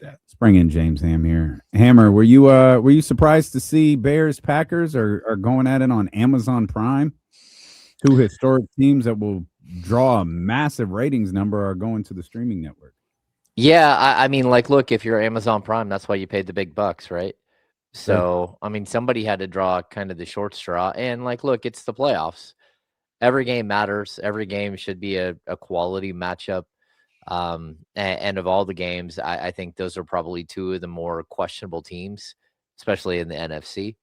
Let's bring in James Ham here. Hammer, were you surprised to see Bears Packers are going at it on Amazon Prime? Two historic teams that will draw a massive ratings number are going to the streaming network. Yeah, I mean, like, look, if you're Amazon Prime, that's why you paid the big bucks, right? Sure. So, I mean, somebody had to draw kind of the short straw. And, like, look, it's the playoffs. Every game matters. Every game should be a quality matchup. And of all the games, I think those are probably two of the more questionable teams, especially in the NFC.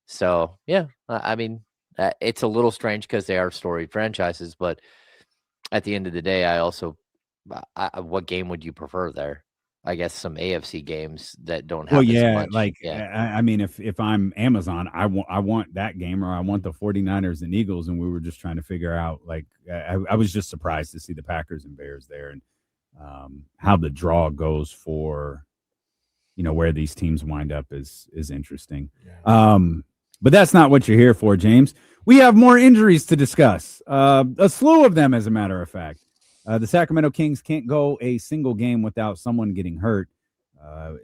So, yeah, I mean, it's a little strange because they are storied franchises, but at the end of the day, I also, what game would you prefer there? I guess some AFC games that don't Well, have as yeah, much. like Yeah. I mean, if I'm Amazon, I want that game or I want the 49ers and Eagles, and we were just trying to figure out like I was just surprised to see the Packers and Bears there and how the draw goes for where these teams wind up is interesting. Yeah. But that's not what you're here for, James. We have more injuries to discuss. A slew of them, as a matter of fact. The Sacramento Kings can't go a single game without someone getting hurt. Uh,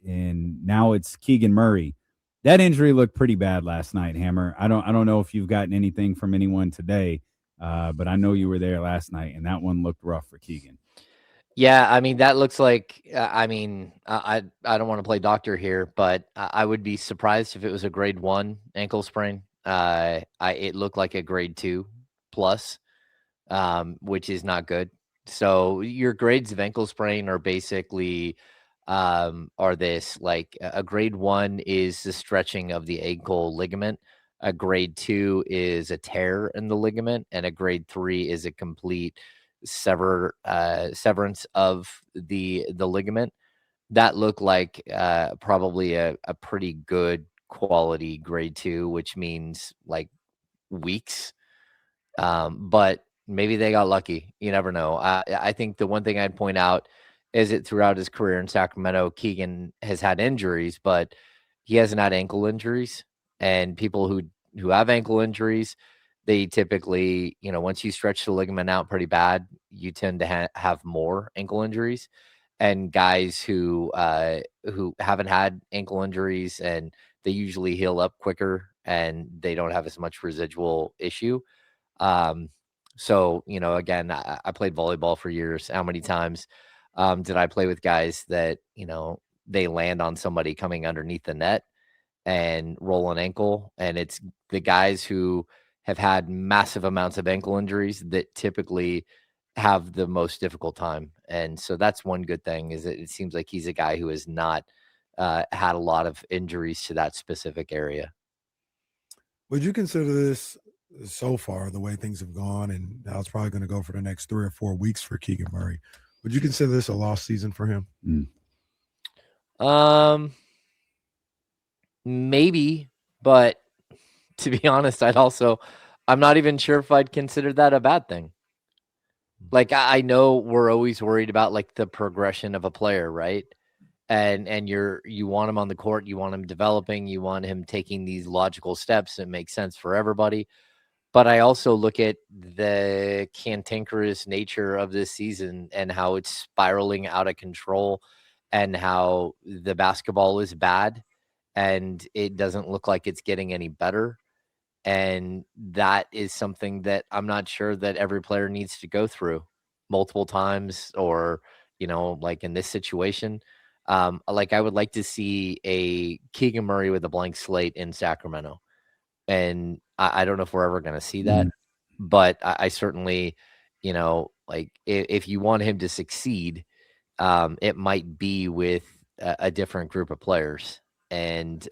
and now it's Keegan Murray. That injury looked pretty bad last night, Hammer. I don't know if you've gotten anything from anyone today, but I know you were there last night, and that one looked rough for Keegan. Yeah, I mean that looks like. I mean, I don't want to play doctor here, but I would be surprised if it was a grade 1 ankle sprain. It looked like a grade 2 plus, which is not good. So your grades of ankle sprain are basically are this like a grade 1 is the stretching of the ankle ligament. A grade 2 is a tear in the ligament, and a grade 3 is a complete severance of the ligament. That looked like probably a pretty good quality grade 2, which means like weeks. But maybe they got lucky. You never know. I think the one thing I'd point out is that throughout his career in Sacramento, Keegan has had injuries, but he hasn't had ankle injuries. And people who have ankle injuries, they typically, once you stretch the ligament out pretty bad, you tend to have more ankle injuries. And guys who haven't had ankle injuries, and they usually heal up quicker and they don't have as much residual issue. um, so, again, I played volleyball for years. How many times did I play with guys that, they land on somebody coming underneath the net and roll an ankle? And it's the guys who have had massive amounts of ankle injuries that typically have the most difficult time. And so that's one good thing, is that it seems like he's a guy who has not had a lot of injuries to that specific area. Would you consider this so far, the way things have gone, and how it's probably going to go for the next 3 or 4 weeks for Keegan Murray? Would you consider this a lost season for him? Mm. Um, Maybe, but to be honest, I'm not even sure if I'd consider that a bad thing. Like, I know we're always worried about like the progression of a player, right? And you want him on the court, you want him developing, you want him taking these logical steps that make sense for everybody. But I also look at the cantankerous nature of this season and how it's spiraling out of control, and how the basketball is bad and it doesn't look like it's getting any better. And that is something that I'm not sure that every player needs to go through multiple times, or, like in this situation. Like, I would like to see a Keegan Murray with a blank slate in Sacramento. And I don't know if we're ever going to see that, Mm. but I certainly, like, if you want him to succeed, it might be with a different group of players. And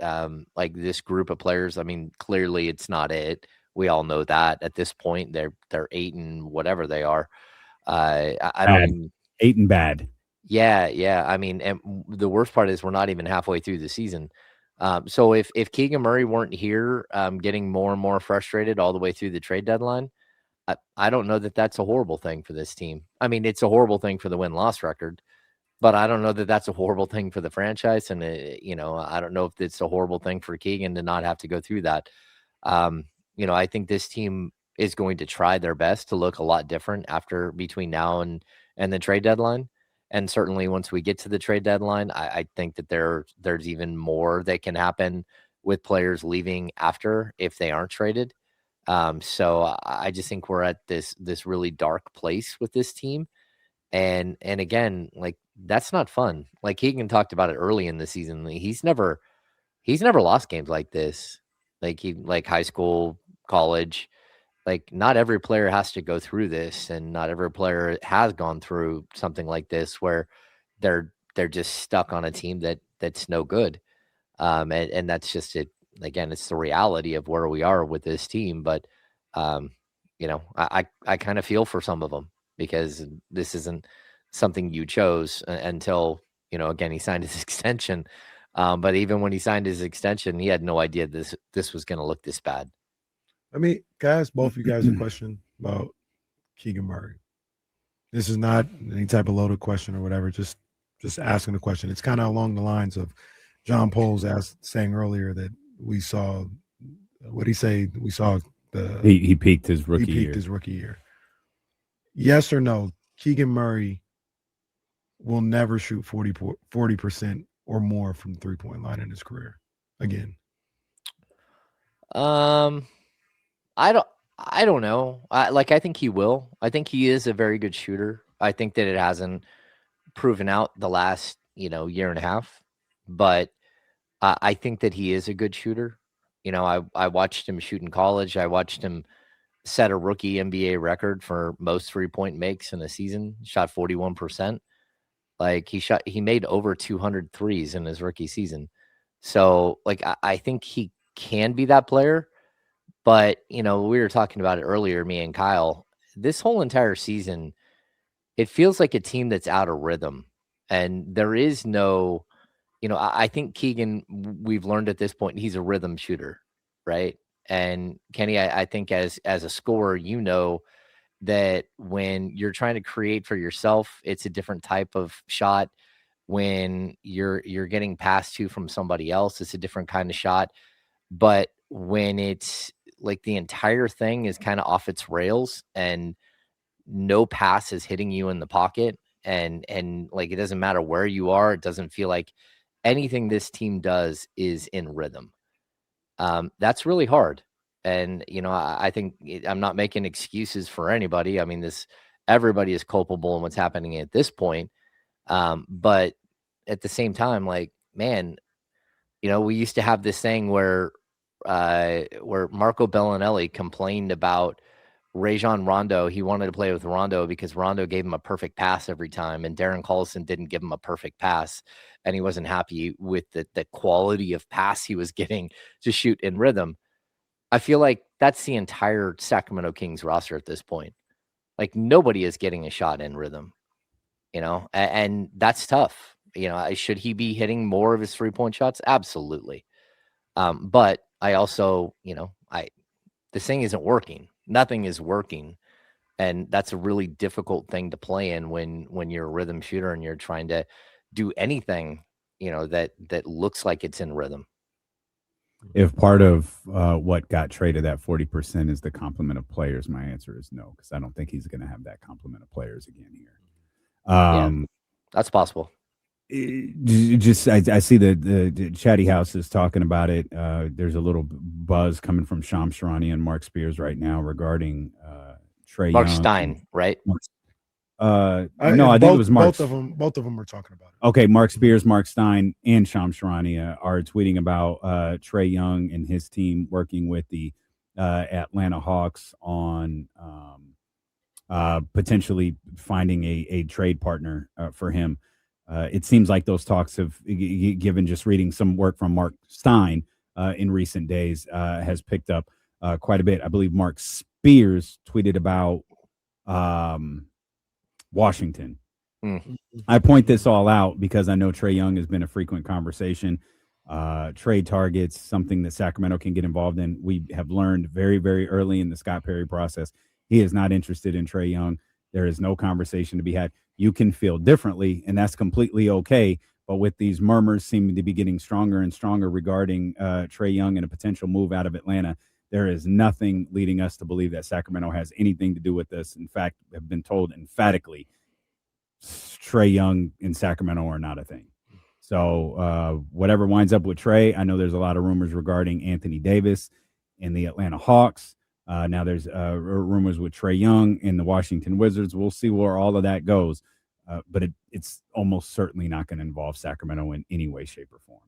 like, this group of players, I mean, clearly it's not it. We all know that at this point they're 8 and whatever they are. I don't Bad. even. 8 and bad. Yeah. I mean, and the worst part is we're not even halfway through the season. So if Keegan Murray weren't here, getting more and more frustrated all the way through the trade deadline, I don't know that that's a horrible thing for this team. I mean, it's a horrible thing for the win-loss record, but I don't know that that's a horrible thing for the franchise. And, I don't know if it's a horrible thing for Keegan to not have to go through that. Um, I think this team is going to try their best to look a lot different between now and the trade deadline. And certainly once we get to the trade deadline, I think that there's even more that can happen with players leaving after if they aren't traded. So I just think we're at this really dark place with this team. And again, like, that's not fun. Like Keegan talked about it early in the season. He's never lost games like this. Like high school, college. Like, not every player has to go through this, and not every player has gone through something like this where they're just stuck on a team that's no good. And that's just it. Again, it's the reality of where we are with this team. But um, I kind of feel for some of them, because this isn't something you chose until, again, he signed his extension. But even when he signed his extension, he had no idea this was going to look this bad. I mean, guys, both of you guys a question about Keegan Murray. This is not any type of loaded question or whatever. Just asking a question. It's kind of along the lines of John Poles saying earlier that we saw. What did he say? We saw he peaked his rookie year. His rookie year. Yes or no? Keegan Murray will never shoot 40% or more from the 3-point line in his career again. I don't know. I think he will. I think he is a very good shooter. I think that it hasn't proven out the last, year and a half, but I think that he is a good shooter. I watched him shoot in college. I watched him set a rookie NBA record for most 3-point makes in a season. Shot 41%. Like, he made over 200 threes in his rookie season. So, like, I think he can be that player. But, we were talking about it earlier, me and Kyle. This whole entire season, it feels like a team that's out of rhythm. And there is no, I think Keegan, we've learned at this point, he's a rhythm shooter, right? And Kenny, I think as a scorer, that when you're trying to create for yourself, it's a different type of shot. When you're getting passed to from somebody else, it's a different kind of shot. But when it's like the entire thing is kind of off its rails and no pass is hitting you in the pocket, and like, it doesn't matter where you are, it doesn't feel like anything this team does is in rhythm. That's really hard. And, I think I'm not making excuses for anybody. I mean, everybody is culpable in what's happening at this point. But at the same time, like, man, we used to have this thing where Marco Bellinelli complained about Rajon Rondo. He wanted to play with Rondo because Rondo gave him a perfect pass every time, and Darren Collison didn't give him a perfect pass, and he wasn't happy with the quality of pass he was getting to shoot in rhythm. I feel like that's the entire Sacramento Kings roster at this point. Like, nobody is getting a shot in rhythm, and that's tough. Should he be hitting more of his 3-point shots? Absolutely. But I also, this thing isn't working. Nothing is working. And that's a really difficult thing to play in when you're a rhythm shooter and you're trying to do anything, that looks like it's in rhythm. If part of what got traded, that 40%, is the complement of players, my answer is no, because I don't think he's going to have that complement of players again here. That's possible. I see the Chatty House is talking about it. There's a little buzz coming from Sham Sharani and Mark Spears right now regarding Trae Mark Young. Stein, right? No, I think it was Mark. Both of them are talking about it. Okay, Mark Spears, Mark Stein, and Sham Sharani are tweeting about Trae Young and his team working with the Atlanta Hawks on potentially finding a trade partner for him. It seems like those talks have, given just reading some work from Mark Stein in recent days, has picked up quite a bit. I believe Mark Spears tweeted about Washington. I point this all out because I know Trae Young has been a frequent conversation. Trade targets, something that Sacramento can get involved in. We have learned very, very early in the Scott Perry process, he is not interested in Trae Young. There is no conversation to be had. You can feel differently, and that's completely okay. But with these murmurs seeming to be getting stronger and stronger regarding Trae Young and a potential move out of Atlanta, there is nothing leading us to believe that Sacramento has anything to do with this. In fact, have been told emphatically, Trae Young in Sacramento are not a thing. So whatever winds up with Trae, I know there's a lot of rumors regarding Anthony Davis and the Atlanta Hawks. Now there's rumors with Trae Young and the Washington Wizards. We'll see where all of that goes. But it's almost certainly not going to involve Sacramento in any way, shape, or form.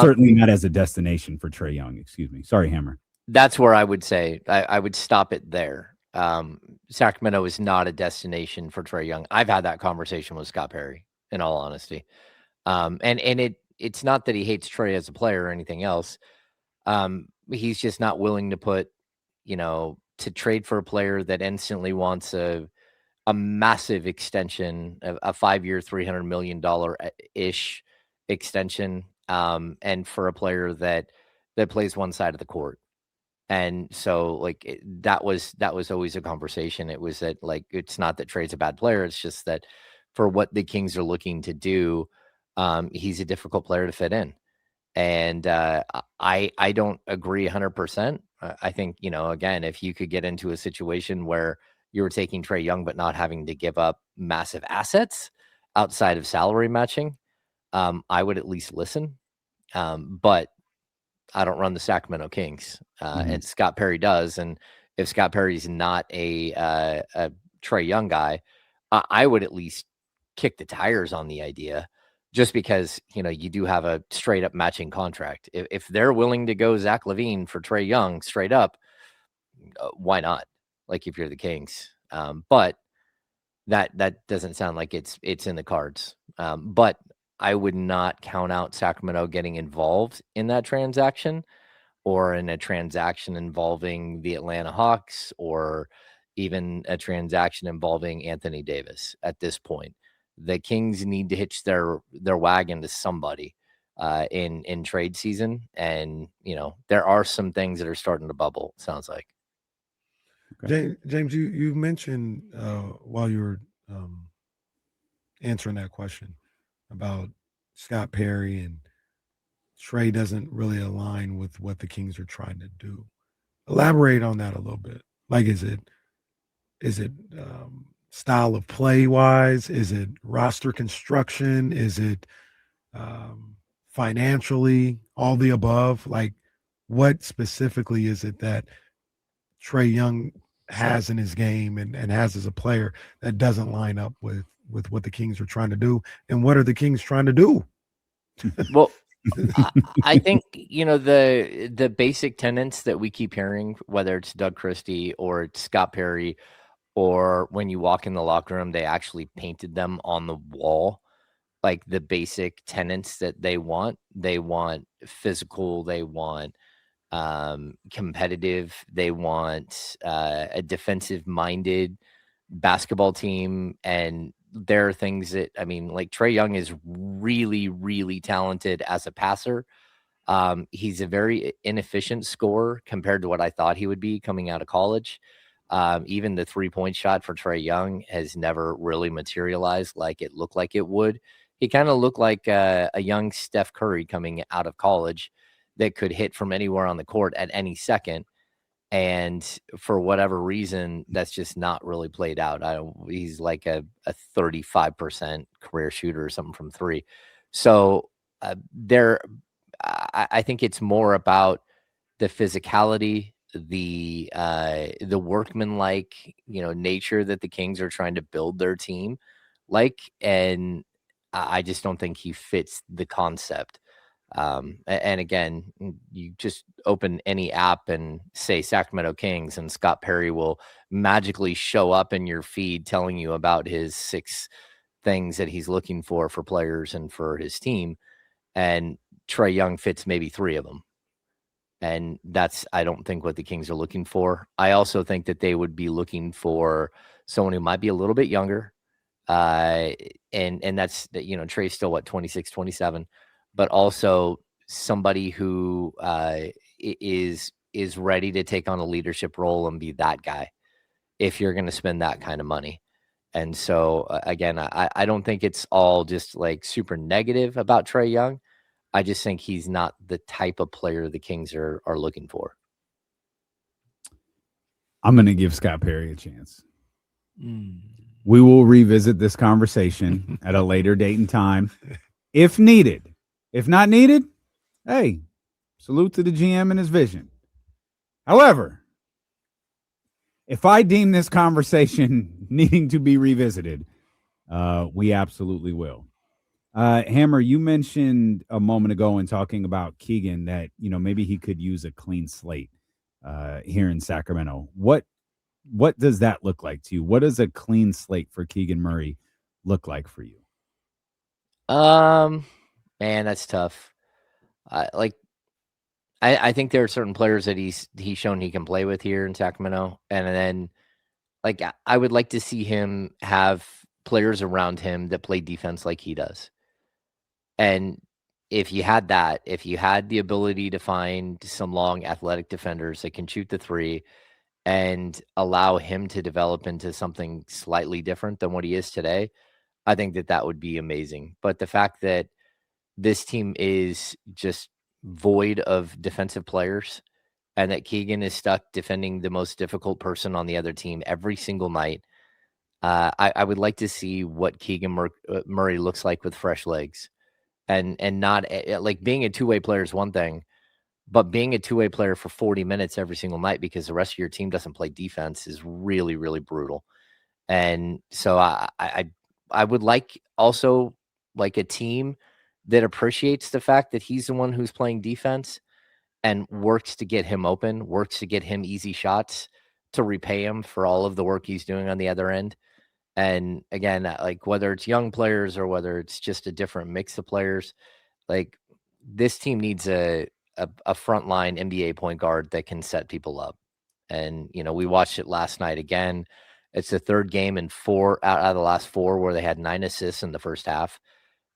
Certainly not as a destination for Trae Young. Excuse me. Sorry, Hammer. That's where I would say I would stop it there. Sacramento is not a destination for Trae Young. I've had that conversation with Scott Perry, in all honesty. And it's not that he hates Trae as a player or anything else. He's just not willing to put, to trade for a player that instantly wants a massive extension, a 5-year, $300 million ish extension, and for a player that plays one side of the court. And so that was always a conversation. It was that it's not that Trae's a bad player. It's just that for what the Kings are looking to do, he's a difficult player to fit in. And I don't agree 100%. I think, again, if you could get into a situation where you were taking Trae Young, but not having to give up massive assets outside of salary matching, I would at least listen. But I don't run the Sacramento Kings, and Scott Perry does. And if Scott Perry's not a Trae Young guy, I would at least kick the tires on the idea, just because, you do have a straight up matching contract. If they're willing to go Zach LaVine for Trae Young straight up, why not? If you're the Kings, but that doesn't sound like it's in the cards. But I would not count out Sacramento getting involved in that transaction, or in a transaction involving the Atlanta Hawks, or even a transaction involving Anthony Davis. At this point, the Kings need to hitch their wagon to somebody in trade season. And, there are some things that are starting to bubble, it sounds like. Okay. James, you mentioned while you were answering that question about Scott Perry and Trae doesn't really align with what the Kings are trying to do. Elaborate on that a little bit. Is it style of play wise? Is it roster construction? Is it financially? All the above? What specifically is it that Trae Young has in his game and has as a player that doesn't line up with what the Kings are trying to do? And what are the Kings trying to do? Well, I think, the basic tenets that we keep hearing, whether it's Doug Christie or it's Scott Perry, or when you walk in the locker room, they actually painted them on the wall, the basic tenets that they want. They want physical, they want competitive, they want a defensive minded basketball team. And there are things that, Trae Young is really, really talented as a passer. He's a very inefficient scorer compared to what I thought he would be coming out of college. Even the 3-point shot for Trae Young has never really materialized like it looked like it would. He kind of looked like a young Steph Curry coming out of college that could hit from anywhere on the court at any second. And for whatever reason, that's just not really played out. He's like a 35% career shooter or something from three. So I think it's more about the physicality, the workmanlike, nature that the Kings are trying to build their team and I just don't think he fits the concept. And again, you just open any app and say Sacramento Kings, and Scott Perry will magically show up in your feed telling you about his 6 things that he's looking for players and for his team. And Trae Young fits maybe 3 of them. And that's, I don't think, what the Kings are looking for. I also think that they would be looking for someone who might be a little bit younger. And that's, Trae's still 26, 27, but also somebody who is ready to take on a leadership role and be that guy if you're going to spend that kind of money. And so again, I don't think it's all just super negative about Trae Young. I just think he's not the type of player the Kings are looking for. I'm going to give Scott Perry a chance. We will revisit this conversation at a later date and time if needed. If not needed, hey, salute to the GM and his vision. However, if I deem this conversation needing to be revisited, we absolutely will. Hammer, you mentioned a moment ago in talking about Keegan that, maybe he could use a clean slate here in Sacramento. What does that look like to you? What does a clean slate for Keegan Murray look like for you? Man, that's tough. I think there are certain players that he's shown he can play with here in Sacramento, and then I would like to see him have players around him that play defense like he does. And if you had the ability to find some long athletic defenders that can shoot the three and allow him to develop into something slightly different than what he is today, I think that would be amazing. But the fact that this team is just void of defensive players and that Keegan is stuck defending the most difficult person on the other team every single night, I would like to see what Keegan Murray looks like with fresh legs. And not like being a two-way player is one thing, but being a two-way player for 40 minutes every single night because the rest of your team doesn't play defense is really, really brutal. And so I would like also like a team that appreciates the fact that he's the one who's playing defense and works to get him open, works to get him easy shots to repay him for all of the work he's doing on the other end. And again, like whether it's young players or whether it's just a different mix of players, like this team needs a frontline NBA point guard that can set people up. And, we watched it last night again. It's the third game in 4 out of the last 4 where they had 9 assists in the first half.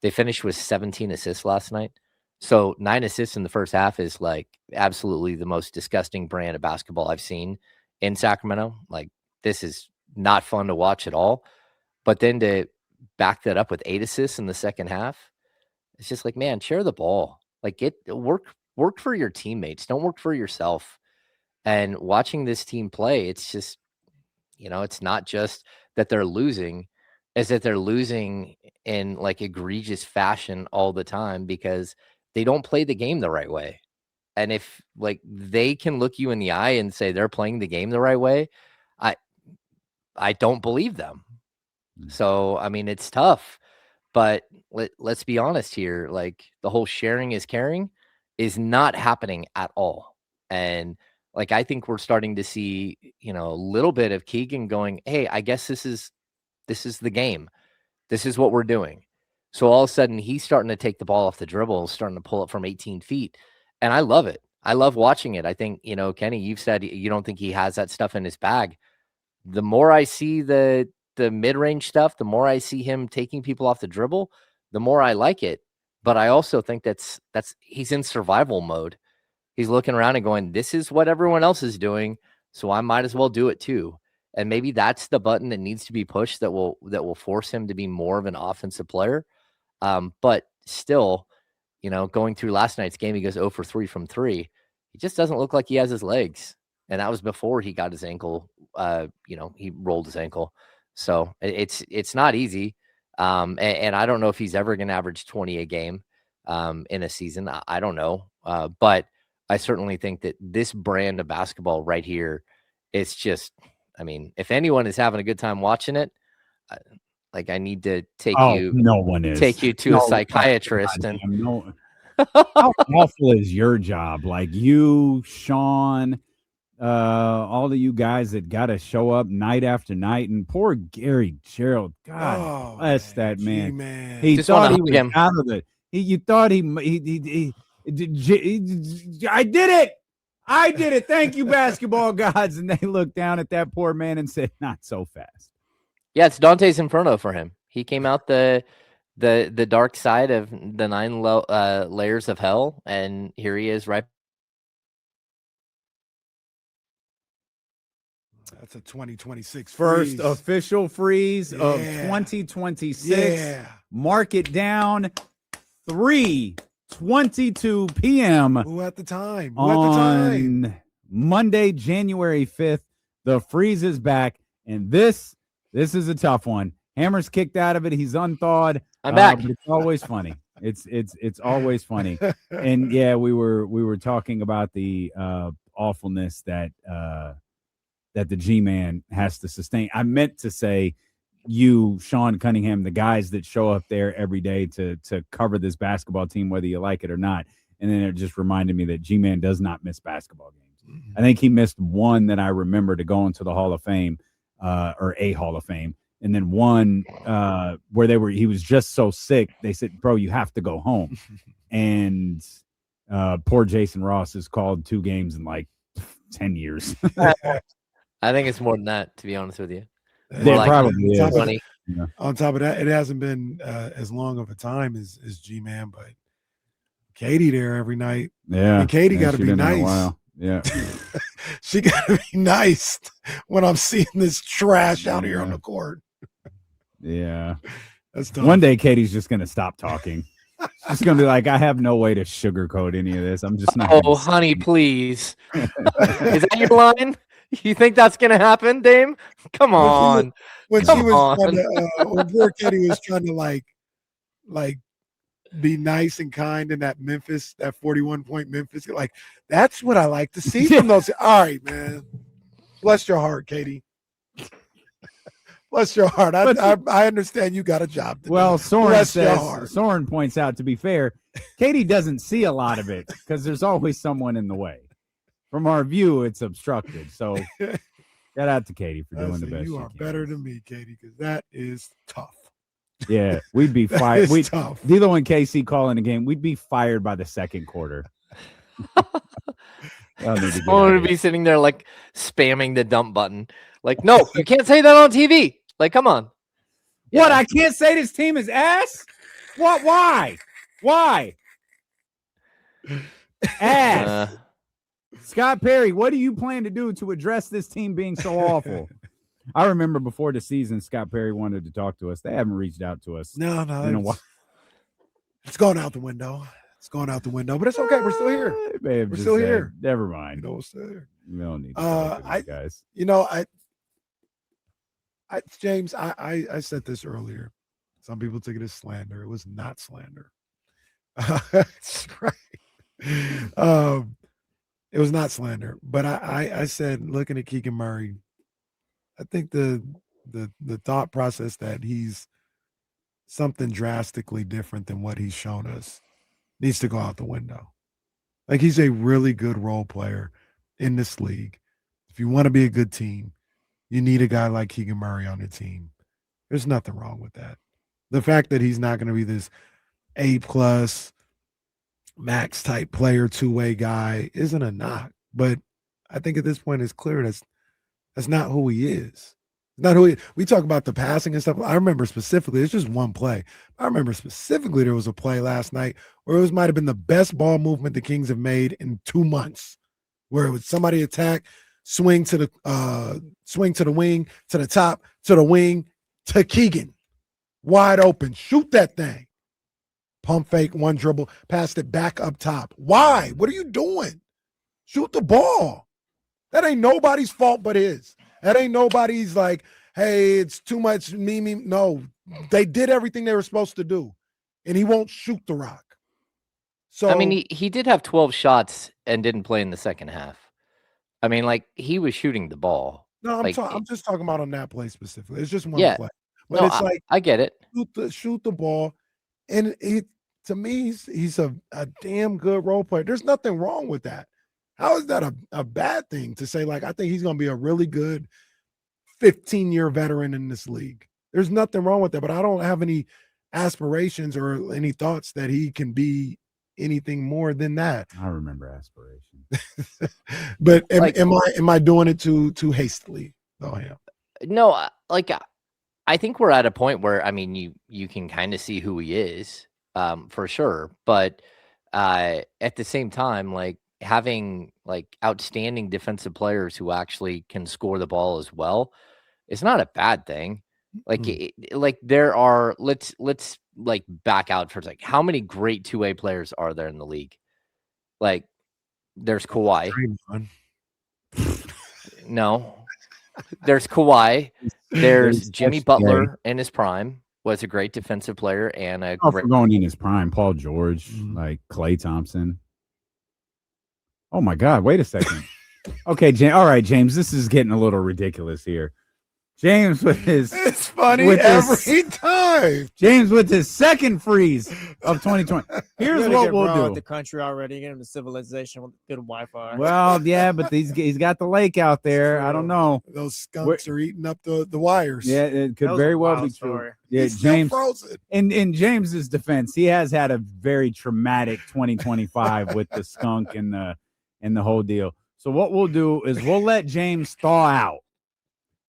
They finished with 17 assists last night. So 9 assists in the first half is like absolutely the most disgusting brand of basketball I've seen in Sacramento. Like this is not fun to watch at all. But then to back that up with 8 assists in the second half, it's just like, man, share the ball. Like work for your teammates. Don't work for yourself. And watching this team play, it's just, it's not just that they're losing, is that they're losing in like egregious fashion all the time because they don't play the game the right way. And if like they can look you in the eye and say they're playing the game the right way, I don't believe them. So, I mean, it's tough, but let's be honest here. Like the whole sharing is caring is not happening at all. And like, I think we're starting to see, a little bit of Keegan going, hey, I guess this is the game. This is what we're doing. So all of a sudden he's starting to take the ball off the dribble, starting to pull it from 18 feet. And I love it. I love watching it. I think, Kenny, you've said you don't think he has that stuff in his bag. The more I see the mid-range stuff, the more I see him taking people off the dribble, the more I like it. But I also think that's he's in survival mode. He's looking around and going, this is what everyone else is doing, so I might as well do it too. And maybe that's the button that needs to be pushed that will force him to be more of an offensive player. But still, going through last night's game, he goes 0 for 3 from 3. He just doesn't look like he has his legs. And that was before he got his ankle. He rolled his ankle. So it's not easy. And I don't know if he's ever going to average 20 a game in a season. I don't know. But I certainly think that this brand of basketball right here, it's just, I mean, if anyone is having a good time watching it, I need to take you. No one is. Take you to a psychiatrist. God, and how awful is your job? Like you, Sean, all of you guys that got to show up night after night, and poor Gary Gerald. God bless that man. He just thought he was out of it. You thought he I did it. I did it. Thank you, basketball gods. And they looked down at that poor man and said, not so fast. Yeah, it's Dante's Inferno for him. He came out the dark side of the 9 layers of hell, and here he is right. That's a 2026 first freeze. Official freeze of 2026. Yeah. Mark it down. 3:22 p.m. Who at the time? On Monday, January 5th. The freeze is back, and this This is a tough one. Hammer's kicked out of it. He's unthawed. I'm back. But it's always funny. It's always funny. And yeah, we were talking about the awfulness that the G-Man has to sustain. I meant to say you, Sean Cunningham, the guys that show up there every day to cover this basketball team, whether you like it or not. And then it just reminded me that G-Man does not miss basketball games. I think he missed one that I remember to go into the Hall of Fame, or a Hall of Fame. And then one where he was just so sick, they said, bro, you have to go home. And poor Jason Ross has called 2 games in like 10 years. I think it's more than that, to be honest with you. They like probably is. 20. On top of that, it hasn't been as long of a time as G-Man, but Katie there every night. Yeah. And Katie got to be nice. Yeah. She got to be nice when I'm seeing this trash out here on the court. Yeah. That's tough. One day Katie's just going to stop talking. She's going to be like, I have no way to sugarcoat any of this. I'm just not. Oh, honey, please. Is that your line? You think that's going to happen, Dame? Come on. When she was trying to, when poor Katie was trying to like be nice and kind in that 41-point Memphis. Like, that's what I like to see from those. All right, man. Bless your heart, Katie. Bless your heart. I understand you got a job to do. Well, Soren points out, to be fair, Katie doesn't see a lot of it because there's always someone in the way. From our view, it's obstructed. So shout out to Katie for doing the best. You are better than me, Katie, because that is tough. Yeah, we'd be fired. Tough. D'Lo and KC calling the game, we'd be fired by the second quarter. Someone would be sitting there like spamming the dump button. Like, no, you can't say that on TV. Like, come on. What? Yeah. I can't say this team is ass? What? Why? Ass. Scott Perry, what do you plan to do to address this team being so awful? I remember before the season, Scott Perry wanted to talk to us. They haven't reached out to us. No. It's going out the window. But it's okay. We're still here. We're still here. Never mind. We're still here. We don't need to talk to these guys. James, I said this earlier. Some people took it as slander. It was not slander. That's right. It was not slander. But I said, looking at Keegan Murray, I think the thought process that he's something drastically different than what he's shown us needs to go out the window. Like, he's a really good role player in this league. If you want to be a good team, you need a guy like Keegan Murray on the team. There's nothing wrong with that. The fact that he's not going to be this A+ max type player, two-way guy isn't a knock. But I think at this point it's clear that's not who he is. Not who we talk about the passing and stuff. I remember specifically, it's just one play. I remember specifically there was a play last night where it might have been the best ball movement the Kings have made in 2 months, where it was somebody attack, swing to the wing, to the top, to the wing, to Keegan. Wide open. Shoot that thing. Pump fake, one dribble, passed it back up top. Why? What are you doing? Shoot the ball. That ain't nobody's fault but his. That ain't nobody's like, hey, it's too much me. No, they did everything they were supposed to do, and he won't shoot the rock. So I mean, he did have 12 shots and didn't play in the second half. I mean, like, he was shooting the ball. No, I'm just talking about on that play specifically. It's just one play. But no, it's like, I get it. Shoot the ball, and to me, he's a damn good role player. There's nothing wrong with that. How is that a bad thing to say? Like, I think he's going to be a really good 15-year veteran in this league. There's nothing wrong with that, but I don't have any aspirations or any thoughts that he can be anything more than that. I remember aspirations. But am I doing it too hastily? Oh, yeah. No, like, I think we're at a point where, I mean, you can kind of see who he is, for sure. But at the same time, like, having like outstanding defensive players who actually can score the ball as well, it's not a bad thing. Like, like there are, let's like back out for a second. How many great two-way players are there in the league? Like, there's Kawhi. No. There's Kawhi. There's Jimmy such Butler in his prime. Was a great defensive player and a Oh, great. for going in his prime, Paul George, Mhm. like Klay Thompson. Oh my God! Wait a second. Okay, all right, James. This is getting a little ridiculous here. James with his It's funny with every time. James with his second freeze of 2020. Here's what we'll do. The country already, get him to civilization with good Wi-Fi. Well, yeah, but he's got the lake out there. I don't know. Those skunks are eating up the wires. Yeah, it could very well be true. Yeah, He's still James. frozen. In James's defense, he has had a very traumatic 2025 with the skunk and the whole deal. So what we'll do is we'll let James thaw out,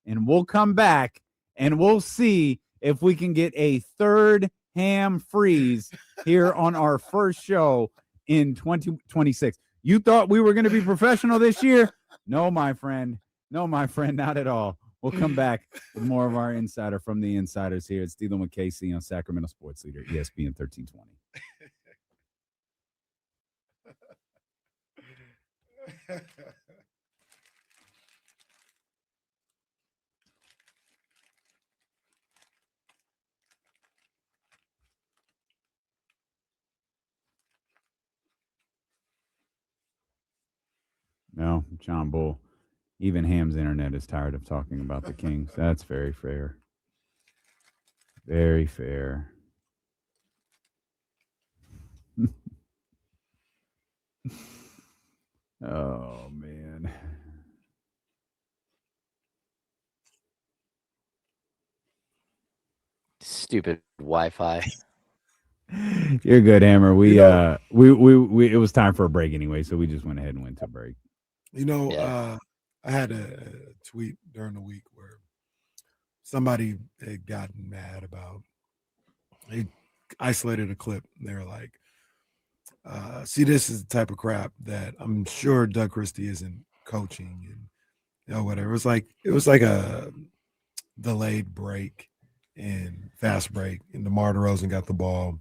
and we'll come back and we'll see if we can get a third ham freeze here on our first show in 2026. You thought we were going to be professional this year? No, my friend. No, my friend, not at all. We'll come back with more of our insider from the insiders here. It's Dealing with KC on Sacramento Sports Leader, ESPN 1320. No, John Bull. Even Ham's internet is tired of talking about the Kings. That's very fair. Very fair. Oh, man. Stupid Wi-Fi. You're good, Hammer. We You we it was time for a break anyway, so we just went ahead and went to break. I had a tweet during the week where somebody had gotten mad about, they isolated a clip. They're like, see, this is the type of crap that I'm sure Doug Christie isn't coaching and whatever. It was like a delayed break and fast break, and DeMar DeRozan got the ball.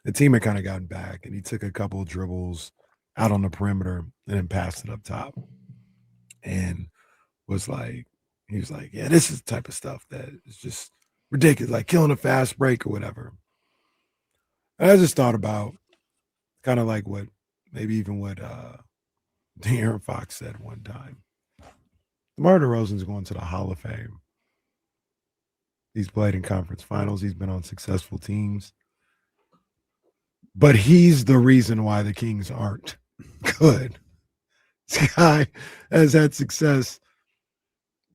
The team had kind of gotten back, and he took a couple of dribbles out on the perimeter and then passed it up top. And he was like, yeah, this is the type of stuff that is just ridiculous, like killing a fast break or whatever. And I just thought about kind of like what De'Aaron Fox said one time. DeMar DeRozan's going to the Hall of Fame. He's played in conference finals. He's been on successful teams. But he's the reason why the Kings aren't good. This guy has had success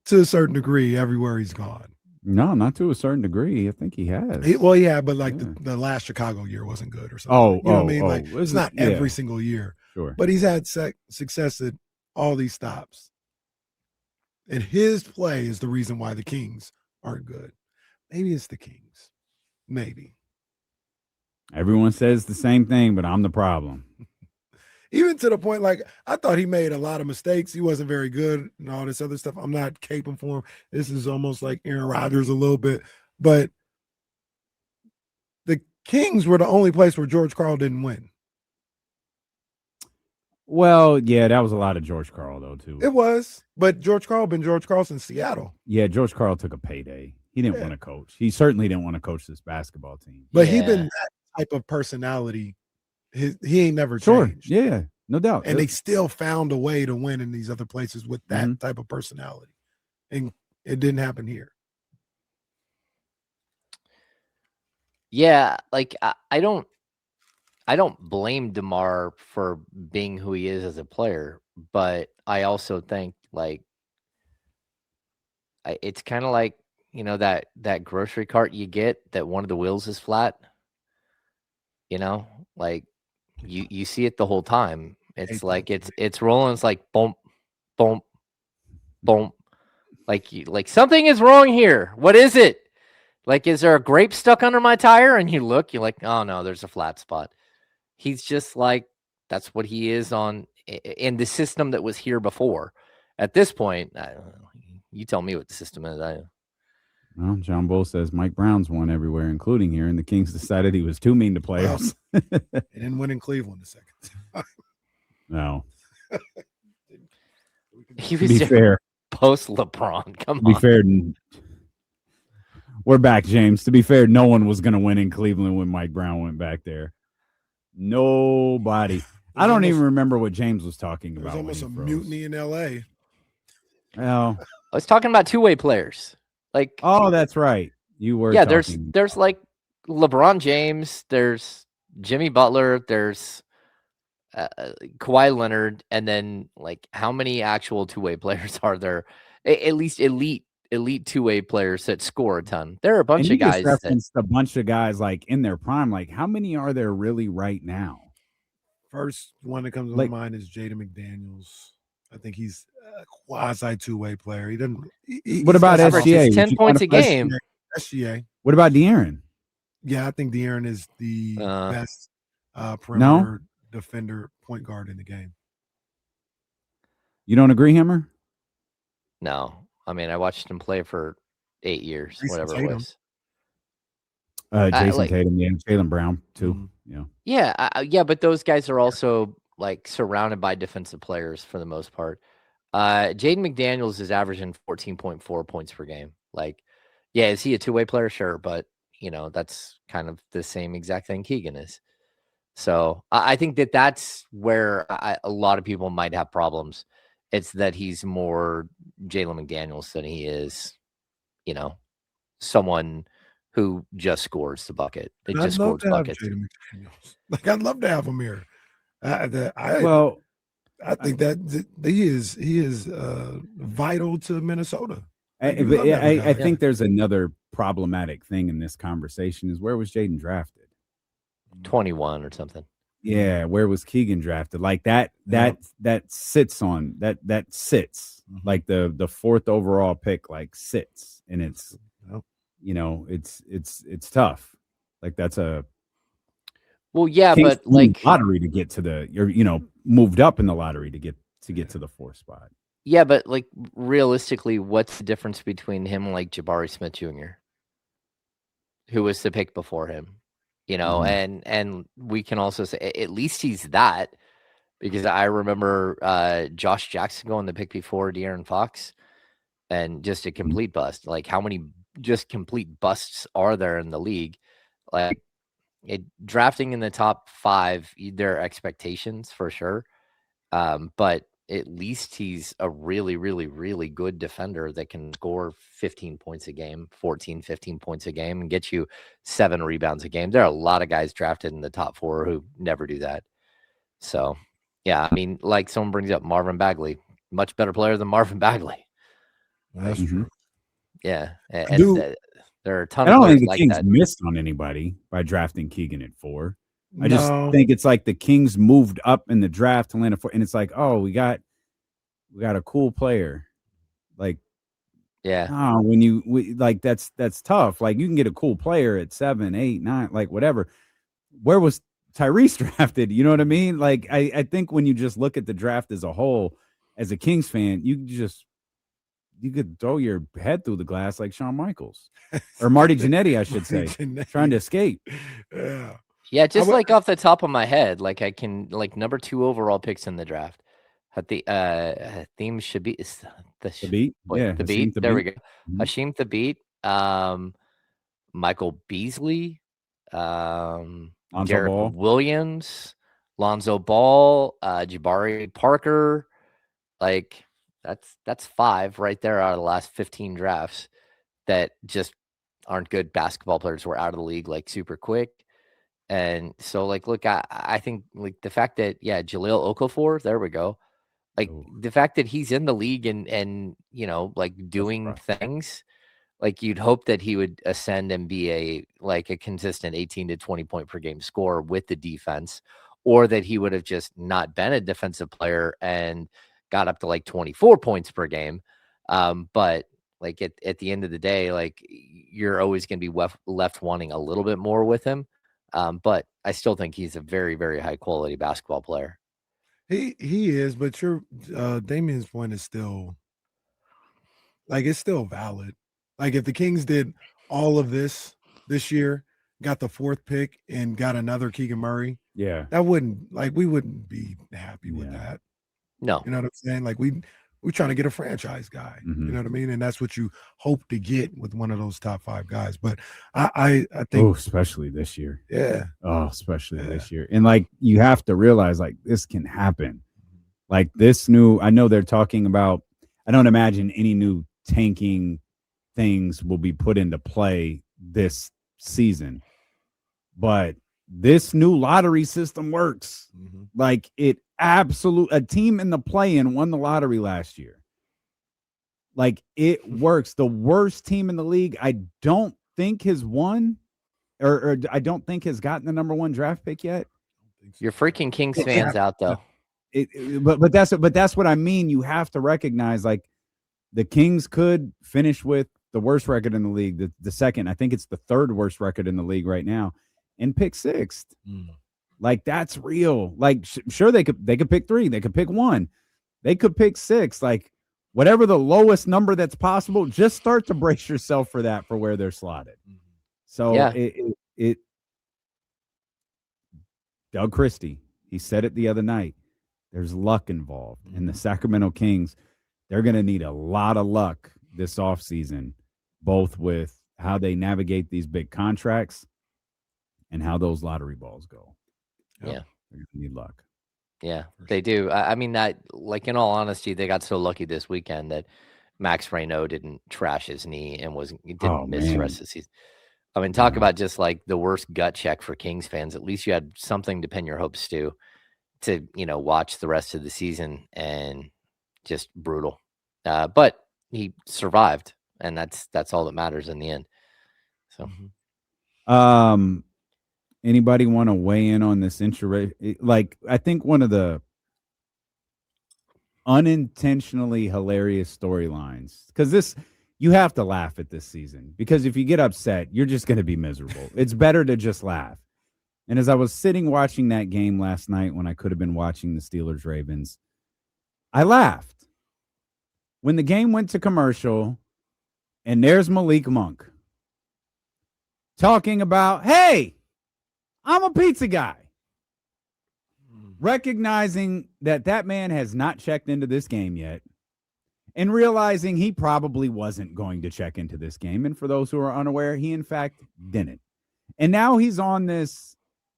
to a certain degree everywhere he's gone. No, not to a certain degree. I think he has. But like the last Chicago year wasn't good or something. You know what I mean? Like it's not every single year. Sure. But he's had success at all these stops. And his play is the reason why the Kings aren't good. Maybe it's the Kings. Maybe. Everyone says the same thing, but I'm the problem. Even to the point, like, I thought he made a lot of mistakes. He wasn't very good and all this other stuff. I'm not caping for him. This is almost like Aaron Rodgers a little bit. But the Kings were the only place where George Karl didn't win. Well, yeah, that was a lot of George Karl, though, too. It was. But George Karl been George Karl since Seattle. Yeah, George Karl took a payday. He didn't want to coach. He certainly didn't want to coach this basketball team. But he been that type of personality. He ain't never changed. Yeah, no doubt. And they still found a way to win in these other places with that type of personality. And it didn't happen here. Yeah, like I don't blame DeMar for being who he is as a player, but I also think like it's kind of like, you know, that grocery cart you get that one of the wheels is flat. You know, like you see it the whole time. It's like it's rolling. It's like boom, boom, boom. Like something is wrong here. What is it? Like, is there a grape stuck under my tire? And you look, you're like, oh no, there's a flat spot. He's just like, that's what he is on in the system that was here before. At this point, you tell me what the system is. Well, John Bull says Mike Brown's won everywhere, including here, and the Kings decided he was too mean to players. He didn't win in Cleveland the second time. No. He To be fair. post LeBron. Come To be on. fair, we're back, James. To be fair, no one was going to win in Cleveland when Mike Brown went back there. Nobody. I don't even remember what James was talking about. There's almost a when he froze. mutiny in L.A. Well, I was talking about two-way players. Like, oh, that's right. You were. yeah, talking there's like LeBron James, there's Jimmy Butler, there's Kawhi Leonard, and then like how many actual two-way players are there? At least elite two-way players that score a ton. There are a bunch and of you just guys that referenced a bunch of guys like in their prime. Like, how many are there really right now? First one that comes to Like- my mind is Jaden McDaniels. I think he's a quasi two-way player. He doesn't. What about averages SGA? 10 Would you points a count him as- game. SGA? What about De'Aaron? Yeah, I think De'Aaron is the best perimeter defender point guard in the game. You don't agree, Hammer? No. I mean, I watched him play for 8 years, Jason whatever it Tatum. was. Jason like- Tatum, yeah, Jaylen Brown too. Mhm. Yeah. Yeah, but those guys are also like surrounded by defensive players for the most part. Jaden McDaniels is averaging 14.4 points per game. Like, yeah, is he a two-way player? Sure, but you know that's kind of the same exact thing Keegan is. So I think that's where a lot of people might have problems. It's that he's more Jalen McDaniels than he is, you know, someone who just scores the bucket. It And just I'd love scores to have buckets. Jaden McDaniels. Like, I'd love to have him here. I think that he is vital to Minnesota. I do love that guy. think there's another problematic thing in this conversation is where was Jaden drafted? 21 or something. Yeah, where was Keegan drafted? Like that sits on that sits Mhm. like the fourth overall pick like sits, and it's Yep. you know it's tough. Like that's a Well, yeah, Kings but like lottery to get to the you're moved up in the lottery to get to the fourth spot. yeah, but like realistically, what's the difference between him and like Jabari Smith Jr., who was the pick before him? You know, and we can also say at least he's that, because I remember Josh Jackson going the pick before De'Aaron Fox, and just a complete bust. Like, how many just complete busts are there in the league? Like, drafting in the top 5, there are expectations for sure, but at least he's a really, really, really good defender that can score 15 points a game, 14, 15 points a game, and get you 7 rebounds a game. There are a lot of guys drafted in the top 4 who never do that. So, yeah, I mean, like someone brings up Marvin Bagley, much better player than Marvin Bagley. That's Mhm. true. Yeah, and do- there are a ton I of don't players think the like Kings that. missed on anybody by drafting Keegan at 4. I just No. think it's like the Kings moved up in the draft to land a 4, and it's like, oh, we got a cool player. Like, Yeah, when like that's tough. Like, you can get a cool player at 7, 8, 9, like whatever. Where was Tyrese drafted? You know what I mean? Like, I think when you just look at the draft as a whole, as a Kings fan, you could throw your head through the glass like Shawn Michaels or Marty Jannetty, I should say, trying to escape. Yeah. yeah. Just would- like off the top of my head, like I can like number 2 overall picks in the draft. Had the theme should be The beat, Wait, yeah, the Hasheem beat. There we go. Mhm. Hasheem Thabit, Michael Beasley, Lonzo Derek Ball. Williams, Lonzo Ball, Jabari Parker. Like that's 5 right there out of the last 15 drafts that just aren't good basketball players. Were out of the league like super quick. And so like look, I think like the fact that Jahlil Okafor, there we go. Like Ooh. the fact that he's in the league and you know like doing rough. things, like you'd hope that he would ascend and be a consistent 18 to 20 point per game scorer with the defense, or that he would have just not been a defensive player and got up to like 24 points per game. But like at the end of the day, like you're always going to be left wanting a little bit more with him. But I still think he's a very, very high quality basketball player. He is, but your Damien's point is still like it's still valid. Like if the Kings did all of this year, got the 4th pick and got another Keegan Murray, Yeah. that wouldn't we wouldn't be happy with Yeah. that. No, You know what I'm saying? Like we We're trying to get a franchise guy. Mhm. You know what I mean? And that's what you hope to get with one of those top 5 guys. But I think, especially this year. yeah, Especially this year. And like you have to realize like this can happen. Like this new, I know they're talking about, I don't imagine any new tanking things will be put into play this season. But this new lottery system works. Like it a team in the play-in won the lottery last year. Like it works. The worst team in the league, I don't think has won or I don't think has gotten the number 1 draft pick yet. You're freaking Kings fans out though. But that's what I mean. You have to recognize like the Kings could finish with the worst record in the league, the second, I think it's the 3rd worst record in the league right now, and pick 6th. Like that's real. Like sure they could pick 3, they could pick 1, they could pick 6. Like whatever the lowest number that's possible, just start to brace yourself for that for where they're slotted. So Yeah. it Doug Christie, he said it the other night. There's luck involved, and the Sacramento Kings, they're going to need a lot of luck this offseason, both with how they navigate these big contracts and how those lottery balls go. Yeah. They're going to need luck. Yeah, they do. I mean, that, like, in all honesty, they got so lucky this weekend that Max Reynaud didn't trash his knee and didn't miss the rest of the season. I mean, talk about just like the worst gut check for Kings fans. At least you had something to pin your hopes to watch the rest of the season, and just brutal. But he survived, and that's all that matters in the end. So, anybody want to weigh in on this like, I think one of the unintentionally hilarious storylines, because you have to laugh at this season, because if you get upset, you're just going to be miserable. It's better to just laugh. And as I was sitting watching that game last night when I could have been watching the Steelers-Ravens, I laughed. When the game went to commercial, and there's Malik Monk talking about, hey, I'm a pizza guy. Recognizing that man has not checked into this game yet, and realizing he probably wasn't going to check into this game. And for those who are unaware, he in fact didn't. And now he's on this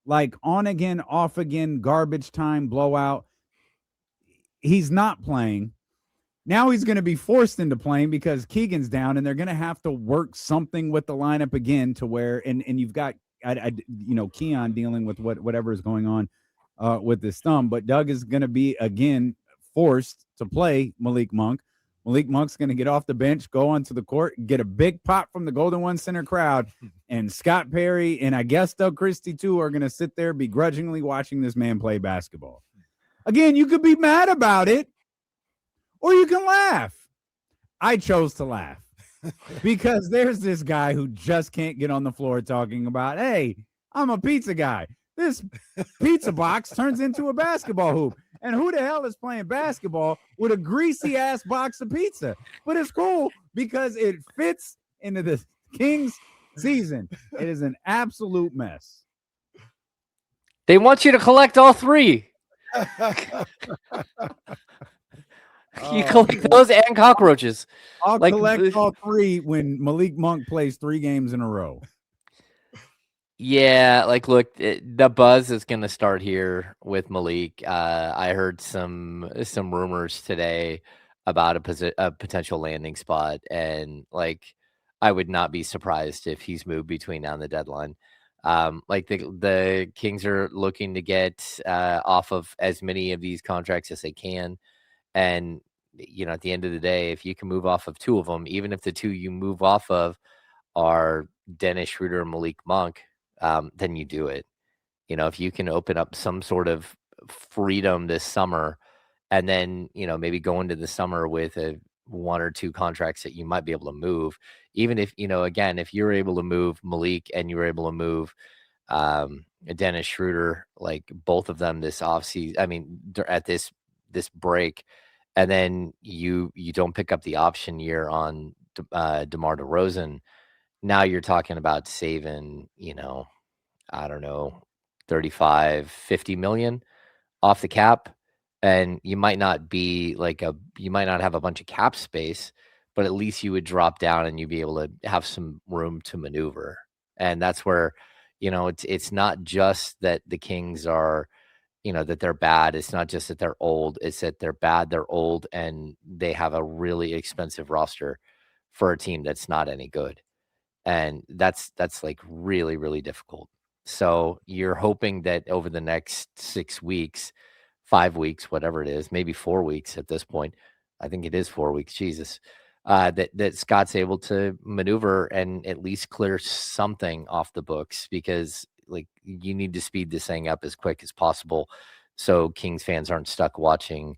like on again, off again, garbage time blowout. He's not playing. Now he's going to be forced into playing because Keegan's down, and they're going to have to work something with the lineup again to where, and you've got, Keon dealing with whatever is going on with his thumb, but Doug is going to be again forced to play Malik Monk. Malik Monk's going to get off the bench, go onto the court, get a big pop from the Golden One Center crowd, and Scott Perry and I guess Doug Christie too are going to sit there begrudgingly watching this man play basketball. Again, you could be mad about it, or you can laugh. I chose to laugh because there's this guy who just can't get on the floor talking about, hey, I'm a pizza guy. This pizza box turns into a basketball hoop. And who the hell is playing basketball with a greasy ass box of pizza? But it's cool because it fits into the Kings season. It is an absolute mess. they want you to collect all 3. You collect those and cockroaches. I'll collect all 3 when Malik Monk plays 3 games in a row. Yeah, like, look, the buzz is going to start here with Malik. I heard some rumors today about a potential landing spot, and like, I would not be surprised if he's moved between now and the deadline. Like the Kings are looking to get off of as many of these contracts as they can, and at the end of the day, if you can move off of 2 of them, even if the 2 you move off of are Dennis Schroeder and Malik Monk, then you do it. If you can open up some sort of freedom this summer, and then maybe go into the summer with 1 or 2 contracts that you might be able to move, even if again, if you're able to move Malik and you're able to move Dennis Schroeder, like both of them this offseason, I mean at this break, and then you don't pick up the option year on DeMar DeRozan, now you're talking about saving, I don't know, 35, 50 million off the cap. And you might not be you might not have a bunch of cap space, but at least you would drop down and you'd be able to have some room to maneuver. And that's where, it's not just that the Kings are, that they're bad. It's not just that they're old. It's that they're bad, they're old, and they have a really expensive roster for a team that's not any good. And that's like really, really difficult. So you're hoping that over the next 6 weeks, 5 weeks, whatever it is, maybe 4 weeks at this point. I think it is 4 weeks. Jesus. That Scott's able to maneuver and at least clear something off the books, because you need to speed this thing up as quick as possible so Kings fans aren't stuck watching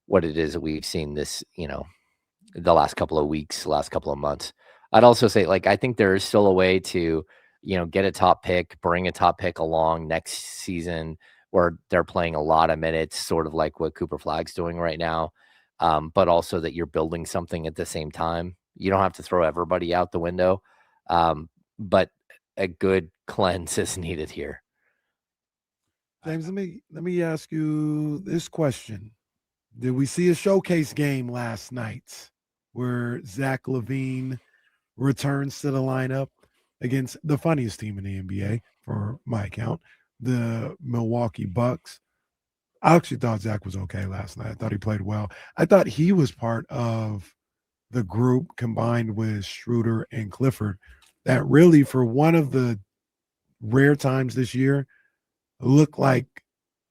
what it is that we've seen this, the last couple of weeks, last couple of months. I'd also say, I think there is still a way to, get a top pick, bring a top pick along next season where they're playing a lot of minutes, sort of like what Cooper Flagg's doing right now. But also that you're building something at the same time. You don't have to throw everybody out the window. But a good cleanse is needed here. James, let me ask you this question. Did we see a showcase game last night where Zach LaVine returns to the lineup against the funniest team in the NBA, for my account, the Milwaukee Bucks? I actually thought Zach was okay last night. I thought he played well. I thought he was part of the group combined with Schroeder and Clifford that really, for one of the rare times this year, looked like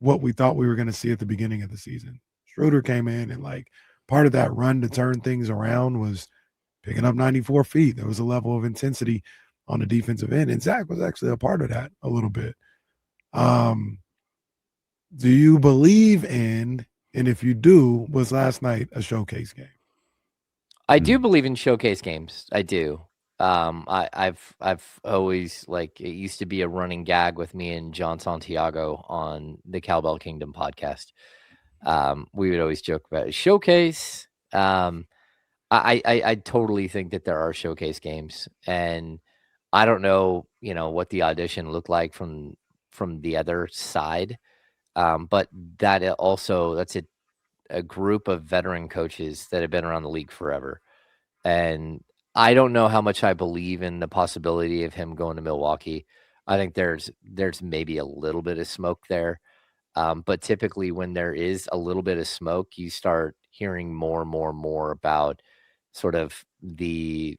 what we thought we were going to see at the beginning of the season. Schroeder came in and part of that run to turn things around was picking up 94 feet. There was a level of intensity on the defensive end, and Zach was actually a part of that a little bit. Do you believe in, and if you do, was last night a showcase game? I do believe in showcase games. I do. I've always, it used to be a running gag with me and John Santiago on the Cowbell Kingdom podcast. We would always joke about it. Showcase. I totally think that there are showcase games, and I don't know, what the audition looked like from the other side. But that's a group of veteran coaches that have been around the league forever. And I don't know how much I believe in the possibility of him going to Milwaukee. I think there's maybe a little bit of smoke there. But typically when there is a little bit of smoke, you start hearing more and more about sort of the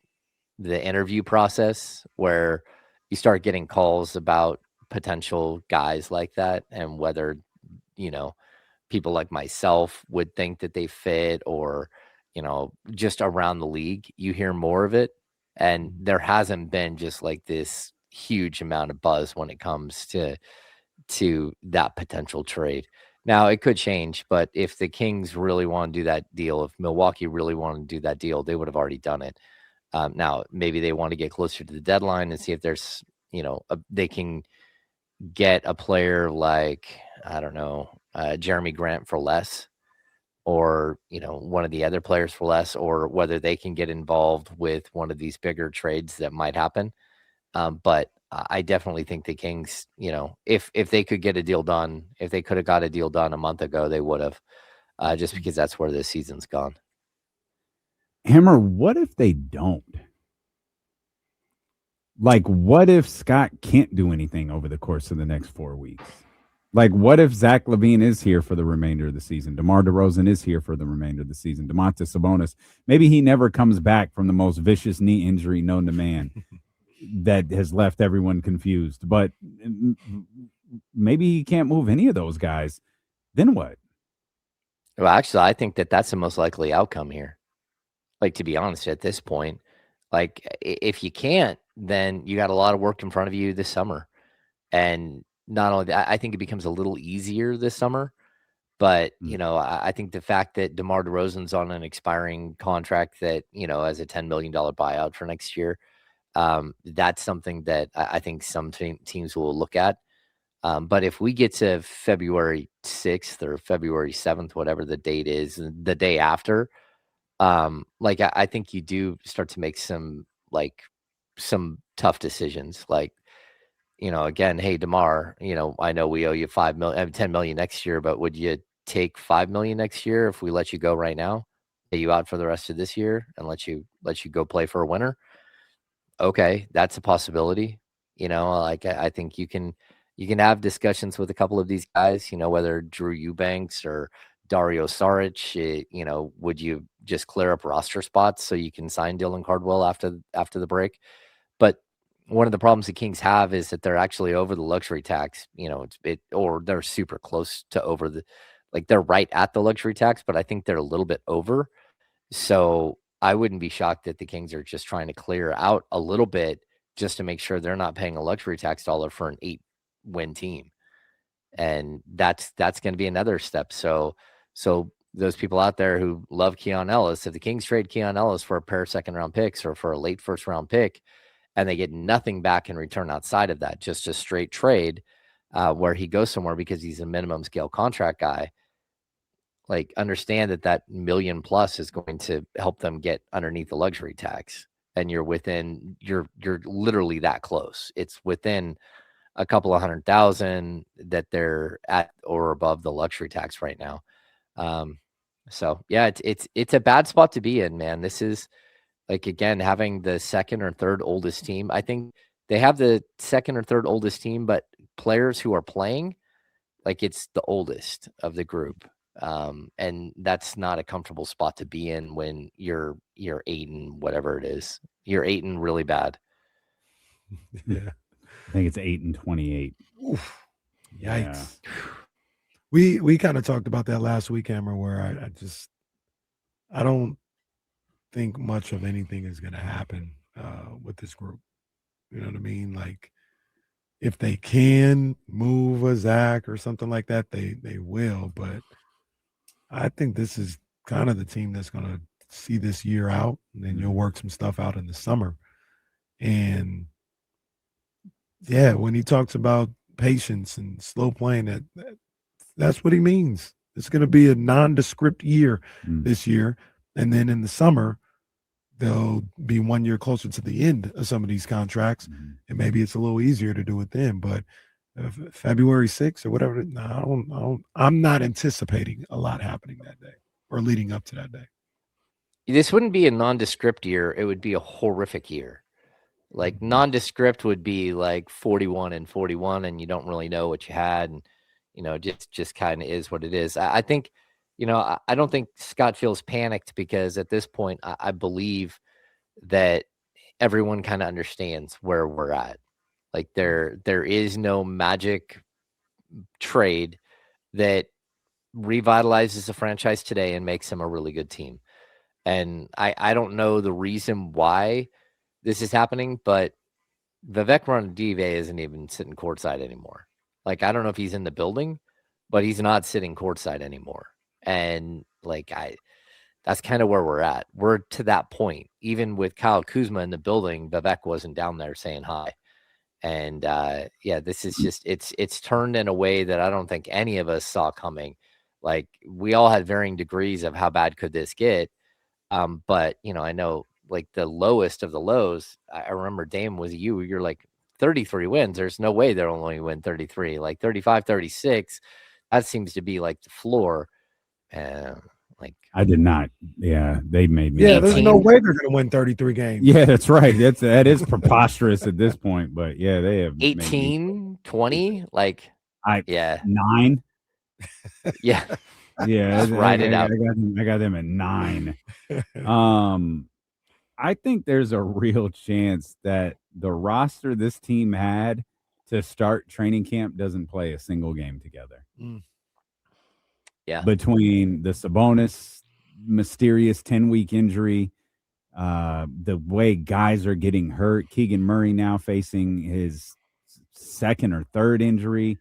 interview process, where you start getting calls about potential guys like that, and whether, people like myself would think that they fit, or, just around the league, you hear more of it. And there hasn't been just this huge amount of buzz when it comes to that potential trade. Now it could change, but if the Kings really want to do that deal, if Milwaukee really wanted to do that deal, they would have already done it. Now maybe they want to get closer to the deadline and see if there's, they can get a player like, I don't know, Jeremy Grant for less, or, one of the other players for less, or whether they can get involved with one of these bigger trades that might happen. But I definitely think the Kings, if they could get a deal done, if they could have got a deal done a month ago, they would have, just because that's where this season's gone. Hammer, what if they don't? What if Scott can't do anything over the course of the next 4 weeks? What if Zach LaVine is here for the remainder of the season? DeMar DeRozan is here for the remainder of the season. Domantas Sabonis, maybe he never comes back from the most vicious knee injury known to man that has left everyone confused. But maybe he can't move any of those guys. Then what? Well, actually, I think that that's the most likely outcome here. To be honest, at this point, if you can't, then you got a lot of work in front of you this summer. And not only that, I think it becomes a little easier this summer. But, I think the fact that DeMar DeRozan's on an expiring contract that, has a $10 million buyout for next year, that's something that I think some teams will look at. But if we get to February 6th or February 7th, whatever the date is, the day after, I think you do start to make some tough decisions. Again, hey, DeMar, I know we owe you $10 million next year, but would you take $5 million next year if we let you go right now, pay you out for the rest of this year, and let you go play for a winner. Okay, that's a possibility. Like I think you can have discussions with a couple of these guys. Whether Drew Eubanks or Dario Saric. Would you just clear up roster spots so you can sign Dylan Cardwell after the break? But one of the problems the Kings have is that they're actually over the luxury tax. Or they're super close to over the, like they're right at the luxury tax, but I think they're a little bit over. So I wouldn't be shocked that the Kings are just trying to clear out a little bit just to make sure they're not paying a luxury tax dollar for an 8-win team. And that's going to be another step. So those people out there who love Keon Ellis, if the Kings trade Keon Ellis for a pair of second-round picks or for a late first-round pick, and they get nothing back in return outside of that, just a straight trade where he goes somewhere because he's a minimum scale contract guy, like understand that $1 million plus is going to help them get underneath the luxury tax. And you're literally that close. It's within a couple of 100,000 that they're at or above the luxury tax right now. So yeah, it's a bad spot to be in, man. This is like, again, having the second or third oldest team. I think they have the second or third oldest team, but players who are playing, like it's the oldest of the group. And that's not a comfortable spot to be in when you're 8 and whatever it is. You're 8 and really bad. Yeah. I think it's 8 and 28. Oof. Yikes. Yeah. We kind of talked about that last week, Hammer, where I don't think much of anything is going to happen with this group. You know what I mean? Like, if they can move a Zach or something like that, they will. But I think this is kind of the team that's going to see this year out, and then you'll work some stuff out in the summer. And yeah, when he talks about patience and slow playing, that's what he means. It's going to be a nondescript year this year. And then in the summer, they'll be 1 year closer to the end of some of these contracts. And maybe it's a little easier to do it then. But February 6th or whatever, I'm not anticipating a lot happening that day or leading up to that day. This wouldn't be a nondescript year. It would be a horrific year. Like nondescript would be like 41 and 41, and you don't really know what you had. And, just kind of is what it is. I think, I don't think Scott feels panicked because at this point, I believe that everyone kind of understands where we're at. Like there is no magic trade that revitalizes the franchise today and makes them a really good team. And I don't know the reason why this is happening, but Vivek Ranadive isn't even sitting courtside anymore. Like, I don't know if he's in the building, but he's not sitting courtside anymore. And like, that's kind of where we're at. We're to that point. Even with Kyle Kuzma in the building, Vivek wasn't down there saying hi. And yeah, this is just, it's turned in a way that I don't think any of us saw coming. Like, we all had varying degrees of how bad could this get. But I know, like, the lowest of the lows, I remember, Dame, was you're like 33 wins. There's no way they'll only win 33, like 35, 36. That seems to be like the floor. Like, I did not. Yeah, they made me. Yeah, there's no way they're going to win 33 games. Yeah, that's right. That is preposterous at this point. But yeah, they have 18, 20, like, 9. Yeah. Yeah, Just ride it out. I got them at 9. I think there's a real chance that the roster this team had to start training camp doesn't play a single game together. Yeah. Between the Sabonis mysterious 10-week injury, the way guys are getting hurt, Keegan Murray now facing his second or third injury.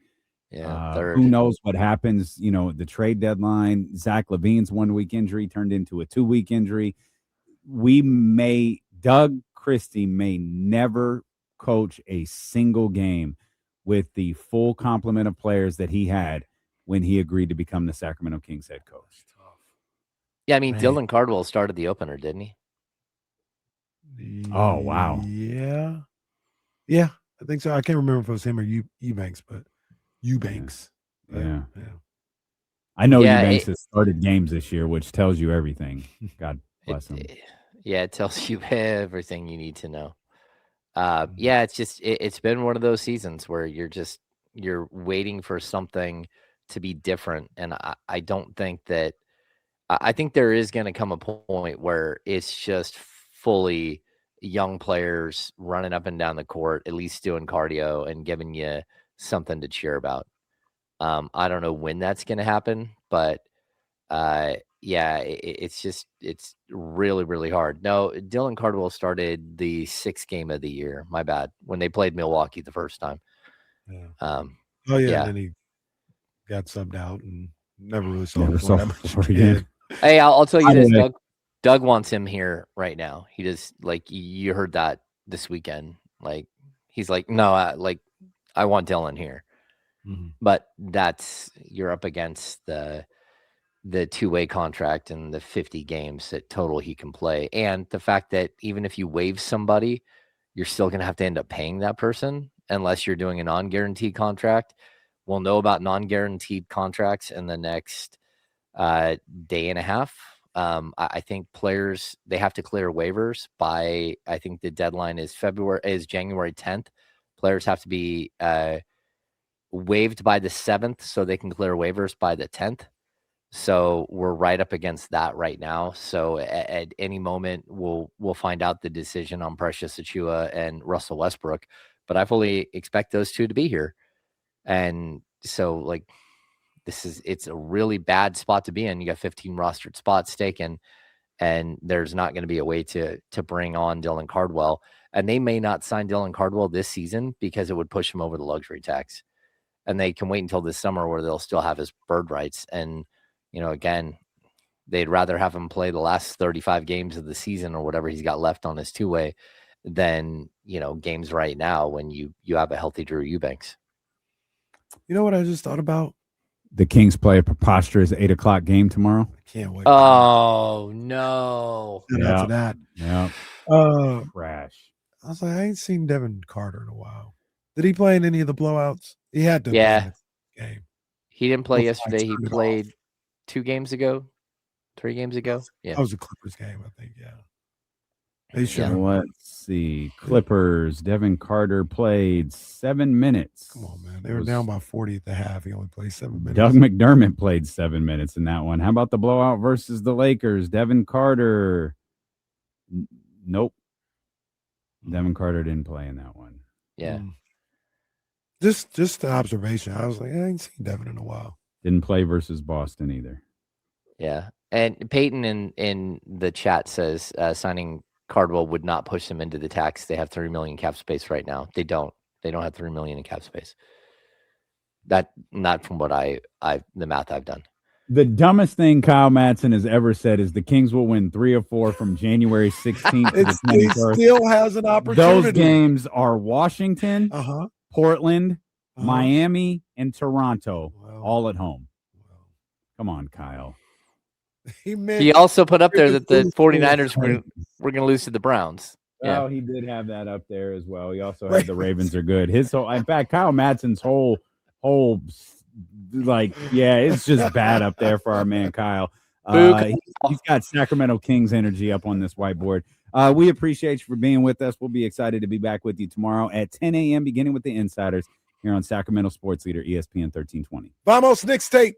Yeah, third. Who knows what happens, the trade deadline. Zach LaVine's 1-week injury turned into a 2-week injury. Doug Christie may never coach a single game with the full complement of players that he had when he agreed to become the Sacramento Kings head coach. Yeah, I mean, Dylan Cardwell started the opener, didn't he? Oh, wow. Yeah. Yeah, I think so. I can't remember if it was him or Eubanks, but Eubanks. Yeah. I know Yeah, Eubanks has started games this year, which tells you everything. God bless him. Yeah, it tells you everything you need to know. Yeah, it's been one of those seasons where you're waiting for something to be different, and I don't think that I think there is going to come a point where it's just fully young players running up and down the court, at least doing cardio and giving you something to cheer about. I don't know when that's going to happen, but yeah, it's really, really hard. No, Dylan Cardwell started the 6th game of the year. My bad. When they played Milwaukee the first time. Yeah. Oh And yeah. then he got subbed out and never really saw Never the saw floor that the much floor again. again. Hey, I'll tell you By the this, way- Doug wants him here right now. He just like you heard that this weekend. Like he's like, no, I want Dylan here. Mhm. But you're up against the 2-way contract and the 50 games that total he can play. And the fact that even if you waive somebody, you're still going to have to end up paying that person unless you're doing a non-guaranteed contract. We'll know about non-guaranteed contracts in the next day and a half. I think players, they have to clear waivers by, I think the deadline is January 10th. Players have to be waived by the 7th so they can clear waivers by the 10th. So we're right up against that right now. So at any moment, we'll find out the decision on Precious Achiuwa and Russell Westbrook. But I fully expect those two to be here. And so, like, it's a really bad spot to be in. You got 15 rostered spots taken, and there's not going to be a way to bring on Dylan Cardwell. And they may not sign Dylan Cardwell this season because it would push him over the luxury tax. And they can wait until this summer where they'll still have his bird rights. And, again, they'd rather have him play the last 35 games of the season or whatever he's got left on his 2-way than, games right now when you have a healthy Drew Eubanks. You know what I just thought about? The Kings play a preposterous 8:00 game tomorrow. I can't wait. Oh, no. Shout out to that. Yeah. Crash. I was like, I ain't seen Devin Carter in a while. Did he play in any of the blowouts? He had to. Yeah. Play in the game. He didn't play Before I yesterday. He turned it played off. 2 games ago, 3 games ago. Yeah. That was a Clippers game, I think. Yeah. They should Yeah. have. Let's see. Clippers. Devin Carter played 7 minutes. Come on, man. They were down by 40 at the half. He only played 7 minutes. Doug McDermott played 7 minutes in that one. How about the blowout versus the Lakers? Devin Carter. Nope. Devin Carter didn't play in that one. Yeah. Just the observation. I was like, I ain't seen Devin in a while. Didn't play versus Boston either. Yeah. And Peyton in the chat says signing Cardwell would not push them into the tax. They have $3 million cap space right now. They don't have $3 million in cap space. That not from what the math I've done. The dumbest thing Kyle Madsen has ever said is the Kings will win 3 or 4 from January 16th to the He 21st. still has an opportunity. Those games are Washington, Portland, Miami, and Toronto, all at home. Come on, Kyle. He also put up there that the 49ers were going to lose to the Browns. Well, he did have that up there as well. He also had the Ravens are good. In fact, Kyle Madsen's whole it's just bad up there for our man Kyle. He's got Sacramento Kings energy up on this whiteboard. We appreciate you for being with us. We'll be excited to be back with you tomorrow at 10 a.m. beginning with the Insiders here on Sacramento Sports Leader ESPN 1320. Vamos, Knicks tape.